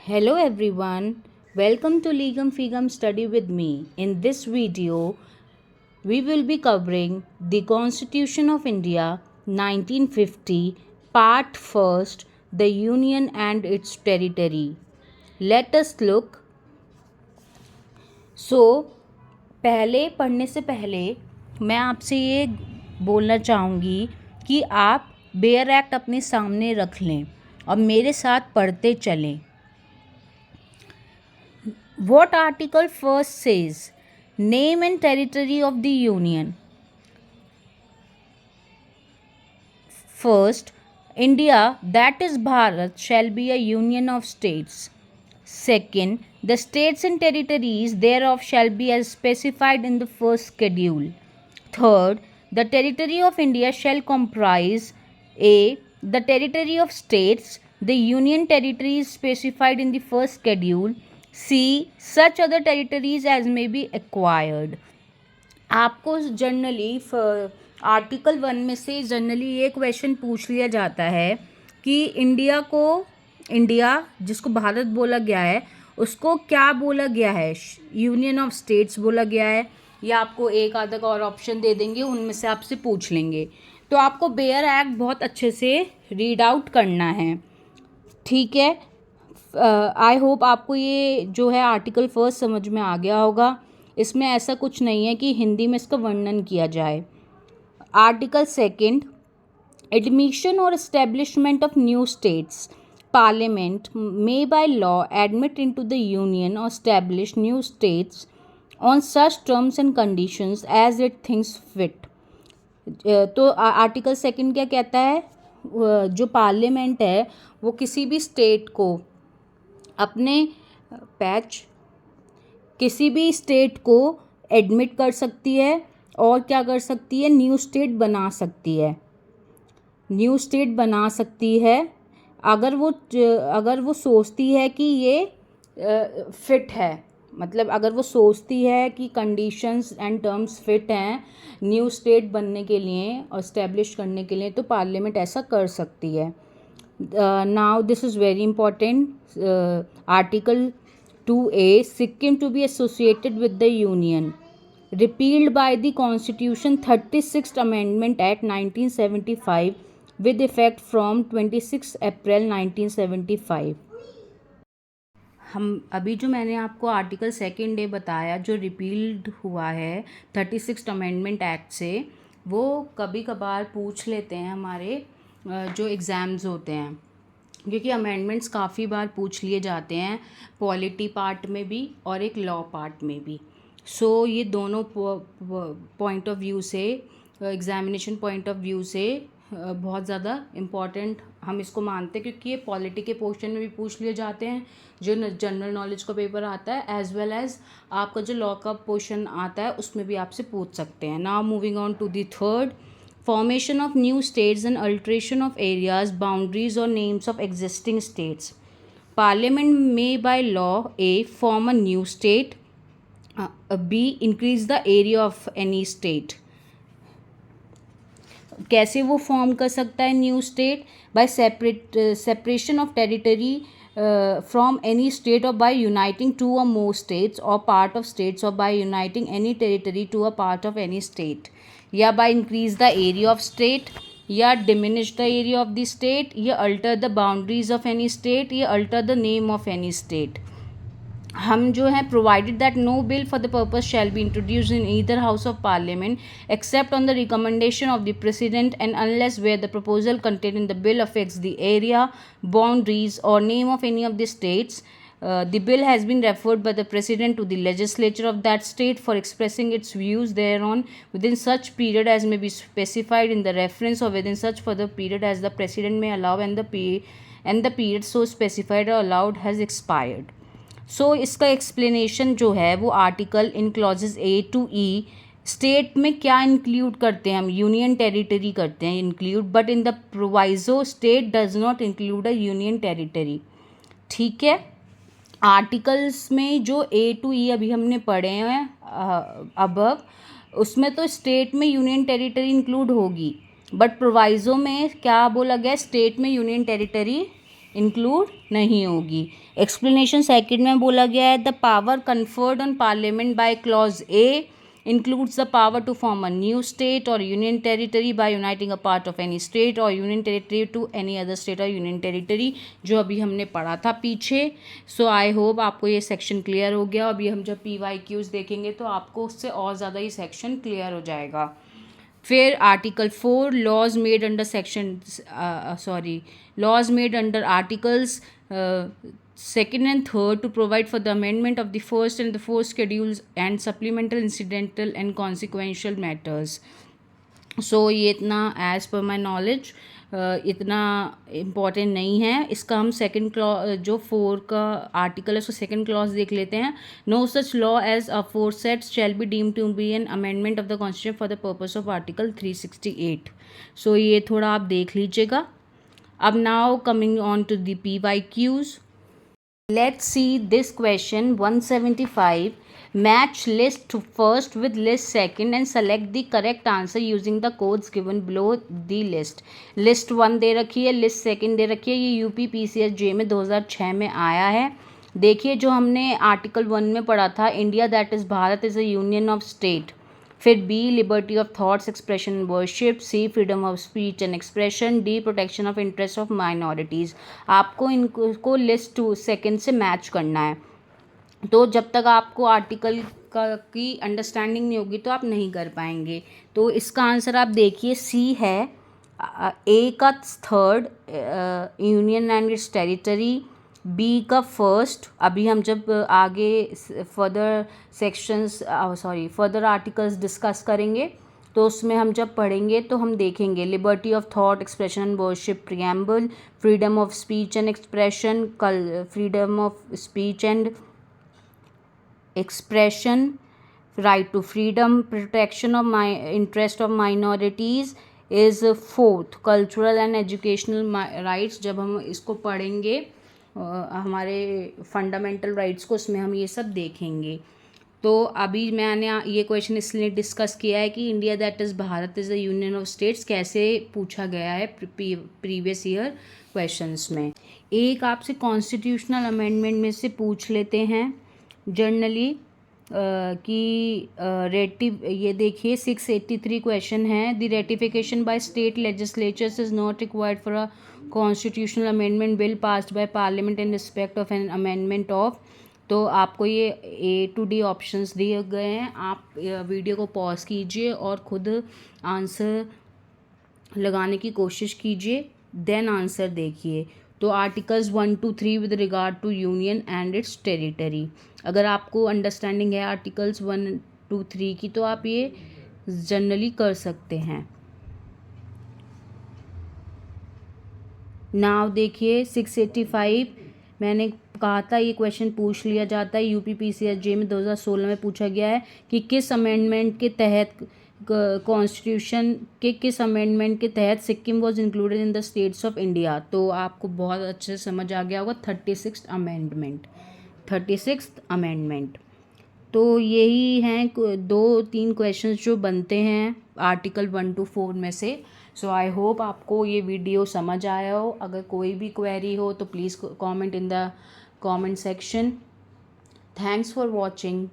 Hello everyone, welcome to Legum Figum Study with me. In this video, we will be covering the Constitution of India 1950, Part 1st, the Union and its Territory. Let us look. पहले पढ़ने से पहले मैं आपसे ये बोलना चाहूँगी कि आप बेयर एक्ट अपने सामने रख लें और मेरे साथ पढ़ते चलें. What article first says? Name and territory of the union. First, India, that is Bharat, shall be a union of states. Second, the states and territories thereof shall be as specified in the first schedule. Third, the territory of India shall comprise A. The territory of states, the union territories specified in the first schedule. C. Such other territories as may be acquired. आपको generally article 1 में से generally ये question पूछ लिया जाता है कि India जिसको भारत बोला गया है उसको क्या बोला गया है, यूनियन ऑफ स्टेट्स बोला गया है, या आपको एक आधा का और ऑप्शन दे देंगे, उनमें से आपसे पूछ लेंगे. तो आपको बेयर एक्ट बहुत अच्छे से रीड आउट करना है, ठीक है. आई होप आपको ये जो है आर्टिकल फर्स्ट समझ में आ गया होगा. इसमें ऐसा कुछ नहीं है कि हिंदी में इसका वर्णन किया जाए. आर्टिकल सेकंड, एडमिशन और establishment of new states. Parliament may by law admit into the union और establish new states on such terms and conditions as it thinks fit. तो आर्टिकल सेकंड क्या कहता है? जो पार्लियामेंट है वो किसी भी स्टेट को किसी भी स्टेट को एडमिट कर सकती है और क्या कर सकती है, न्यू स्टेट बना सकती है अगर वो सोचती है कि ये फिट है. मतलब अगर वो सोचती है कि कंडीशंस एंड टर्म्स फिट हैं न्यू स्टेट बनने के लिए और इस्टेब्लिश करने के लिए, तो पार्लियामेंट ऐसा कर सकती है. Now this is very important. Article 2A, Sikkim to be associated with the Union, repealed by the Constitution 36th Amendment Act 1975 with effect from 26 April 1975. हम अभी जो मैंने आपको आर्टिकल सेकेंड डे बताया जो रिपील्ड हुआ है 36th अमेंडमेंट एक्ट से, वो कभी कभार पूछ लेते हैं हमारे जो एग्ज़ाम्स होते हैं, क्योंकि अमेंडमेंट्स काफ़ी बार पूछ लिए जाते हैं, पॉलिटी पार्ट में भी और एक लॉ पार्ट में भी. ये दोनों पॉइंट ऑफ व्यू से, एग्जामिनेशन पॉइंट ऑफ व्यू से बहुत ज़्यादा इम्पॉर्टेंट हम इसको मानते हैं, क्योंकि ये पॉलिटी के पोर्शन में भी पूछ लिए जाते हैं जो जनरल नॉलेज का पेपर आता है, एज वेल एज आपका जो लॉ का पोर्शन आता है उसमें भी आपसे पूछ सकते हैं. Now moving on to the third, formation of new states and alteration of areas, boundaries or names of existing states. Parliament may by law A. form a new state, B. increase the area of any state. कैसे वो form कर सकता है new state? Bye separation of territory from any state or by uniting two or more states or part of states or by uniting any territory to a part of any state, या by increase the area of state, या diminish the area of the state, या alter the boundaries of any state, या alter the name of any state. हम जो है provided that no bill for the purpose shall be introduced in either house of parliament except on the recommendation of the president and unless where the proposal contain in the bill affects the area, boundaries और name of any of the states. The bill has been referred by the President to the legislature of that state for expressing its views thereon within such period as may be specified in the reference or within such further period as the President may allow and the period so specified or allowed has expired. इसका explanation जो है वो article in clauses A to E state में क्या include करते हैं, हम union territory करते हैं include, but in the proviso state does not include a union territory. ठीक है, आर्टिकल्स में जो A to E अभी हमने पढ़े हैं अबव, उसमें तो स्टेट में यूनियन टेरिटरी इंक्लूड होगी, बट प्रोवाइजो में क्या बोला गया, स्टेट में यूनियन टेरिटरी इंक्लूड नहीं होगी। एक्सप्लेनेशन सेकंड में बोला गया है the power conferred on parliament by clause A includes the power to form a new state or union territory by uniting a part of any state or union territory to any other state or union territory, जो अभी हमने पढ़ा था पीछे। सो I hope आपको ये section clear हो गया। अभी हम जब PYQs देखेंगे तो आपको उससे और ज़्यादा ये सेक्शन क्लियर हो जाएगा। फिर article 4 laws made under section laws made under articles second and third to provide for the amendment of the first and the fourth schedules and supplemental incidental and consequential matters. So ये इतना as per my knowledge इतना important नहीं है। इसका हम second clause जो 4 का article है उसको सेकंड क्लॉज देख लेते हैं। No such law as aforesaid shall be deemed to be an amendment of the constitution for the purpose of article 368। So ये थोड़ा आप देख लीजिएगा। अब now coming on to the PYQs। Let's see this question 175. Match list first with list second and select the correct answer using the codes given below the list. List 1 दे रखी है, list second दे रखी है। ये UP PCSJ में 2006 में आया है। देखिए जो हमने आर्टिकल 1 में पढ़ा था, India that is Bharat is a union of state. फिर B liberty of thoughts expression and worship, C freedom of speech and expression, D protection of interest of minorities. आपको इनको लिस्ट 2 सेकेंड से मैच करना है। तो जब तक आपको आर्टिकल की अंडरस्टैंडिंग नहीं होगी तो आप नहीं कर पाएंगे। तो इसका आंसर आप देखिए C है। A का third union and its territory, B का फर्स्ट। अभी हम जब आगे further sections further articles discuss करेंगे तो उसमें हम जब पढ़ेंगे तो हम देखेंगे liberty of thought expression and worship preamble, freedom of speech and expression, freedom of speech and expression, right to freedom, protection of interest of minorities is fourth, cultural and educational rights. जब हम इसको पढ़ेंगे हमारे fundamental rights को, उसमें हम ये सब देखेंगे। तो अभी मैंने ये क्वेश्चन इसलिए डिस्कस किया है कि India that is Bharat is a union of states कैसे पूछा गया है प्रीवियस ईयर क्वेश्चंस में। एक आपसे कॉन्स्टिट्यूशनल अमेंडमेंट में से पूछ लेते हैं जनरली कि ये देखिए 683 क्वेश्चन है। The ratification by state legislatures is not required for a constitutional amendment bill passed by parliament in respect of N amendment of. तो आपको ये A to D ऑप्शंस दिए गए हैं। आप वीडियो को पॉज कीजिए और खुद आंसर लगाने की कोशिश कीजिए, देन आंसर देखिए। तो articles 1 to 3 with regard to union and its territory. अगर आपको अंडरस्टैंडिंग है आर्टिकल्स 1 to 3 की तो आप ये जनरली कर सकते हैं। नाउ देखिए 685, मैंने कहा था ये क्वेश्चन पूछ लिया जाता है। UP PCSJ में 2016 में पूछा गया है कि किस अमेंडमेंट के तहत कॉन्स्टिट्यूशन के किस अमेंडमेंट के तहत Sikkim was included in the states of India. तो आपको बहुत अच्छे से समझ आ गया होगा 36th अमेंडमेंट। तो यही हैं 2-3 क्वेश्चंस जो बनते हैं आर्टिकल 1 to 4 में से। सो आई होप आपको ये वीडियो समझ आया हो। अगर कोई भी क्वेरी हो तो please comment in the comment section. Thanks for watching.